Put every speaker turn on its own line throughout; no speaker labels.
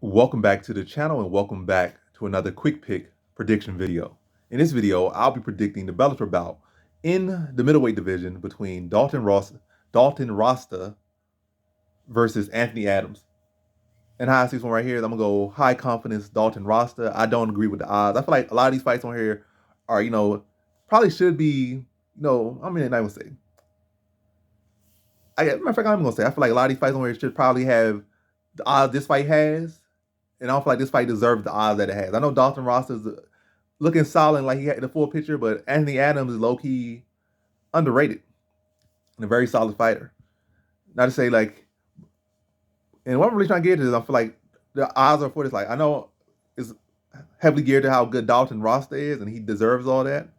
Welcome back to the channel and welcome back to another quick pick prediction video. In this video, I'll be predicting the Bellator bout in the middleweight division between Dalton Rosta versus Anthony Adams. And how I see this one right here, I'm gonna go high confidence Dalton Rosta. I don't agree with the odds. I feel like a lot of these fights on here are, probably should be, I mean, I would say, matter of fact, I'm gonna say, I feel like a lot of these fights on here should probably have the odds this fight has. And I don't feel like this fight deserves the odds that it has. I know Dalton Ross is looking solid, like he had the full picture, but Anthony Adams is low-key underrated and a very solid fighter. Not to say like, and what I'm really trying to get is I feel like the odds are for this. Like I know it's heavily geared to how good Dalton Rosta is, and he deserves all that.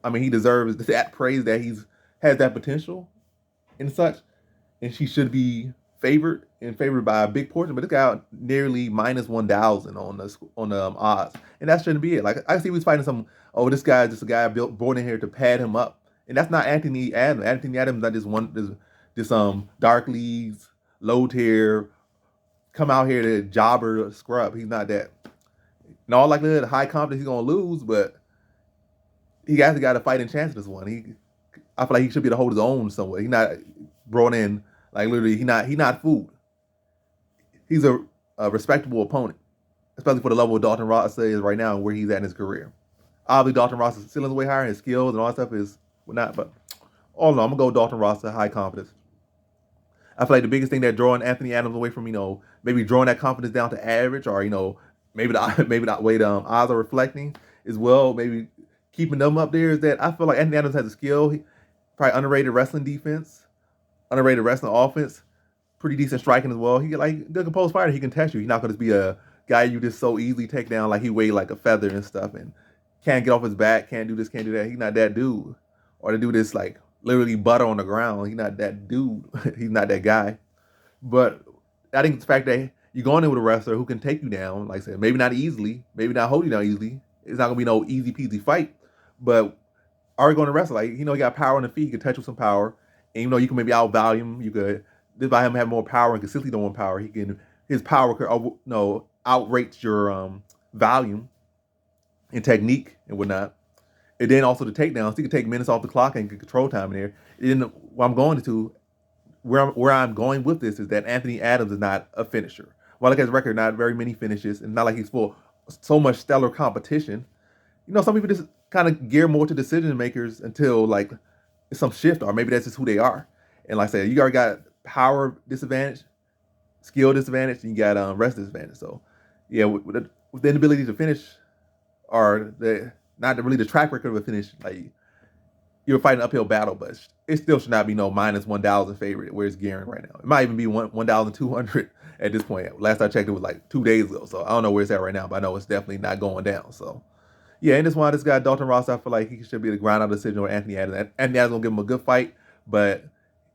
I mean, he deserves that praise that has that potential and such, and she should be favored by a big portion, but this guy nearly minus 1,000 on the odds, and that shouldn't be it. Like I see he's fighting some. Oh, this guy is just a guy born in here to pad him up, and that's not Anthony Adams. Anthony Adams is not this dark leagues low tier come out here to jobber scrub. He's not that. In all likelihood, high confidence he's gonna lose, but he actually got a fighting chance in this one. I feel like he should be able to hold his own somewhere. He's not brought in like literally. He not food. He's a respectable opponent, especially for the level of Dalton Ross is right now and where he's at in his career. Obviously, Dalton Ross is ceiling's way higher, his skills and all that stuff is not, but all in all, I'm gonna go Dalton Ross to high confidence. I feel like the biggest thing that drawing Anthony Adams away from, maybe drawing that confidence down to average, or maybe the maybe the way the odds are reflecting as well, maybe keeping them up there is that I feel like Anthony Adams has a skill, probably underrated wrestling defense, underrated wrestling offense, pretty decent striking as well. He like good composed fighter. He can test you. He's not going to be a guy you just so easily take down like he weighed like a feather and stuff and can't get off his back, can't do this, can't do that. He's not that dude. Or to do this like literally butter on the ground. He's not that dude. He's not that guy. But I think the fact that you're going in with a wrestler who can take you down, like I said, maybe not easily, maybe not hold you down easily. It's not gonna be no easy peasy fight. But are you going to wrestle? Like, he got power on the feet, he can touch with some power. And you can maybe outvalue him. You could just by him having more power and consistently more power, his power could outrate your volume and technique and whatnot. And then also the takedowns, he could take minutes off the clock and get control time in there. And then where I'm going with this is that Anthony Adams is not a finisher. While look at his record, not very many finishes, and not like he's full so much stellar competition. Some people just kind of gear more to decision makers until like some shift, or maybe that's just who they are. And like I said, you already got power disadvantage, skill disadvantage, and you got rest disadvantage. So yeah, with the inability to finish, or not really the track record of a finish, like you're fighting an uphill battle, but it still should not be no minus 1,000 favorite where it's gearing right now. It might even be 1,200 at this point. Last I checked, it was like 2 days ago. So I don't know where it's at right now, but I know it's definitely not going down. So yeah, and this one, this guy Dalton Ross, I feel like he should be the ground out decision with Anthony Adams. Anthony Adams gonna give him a good fight, but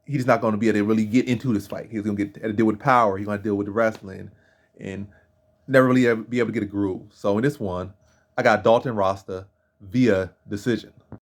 he's not gonna be able to really get into this fight. He's gonna to deal with power. He's gonna deal with the wrestling, and never really be able to get a groove. So in this one, I got Dalton Rosta via decision.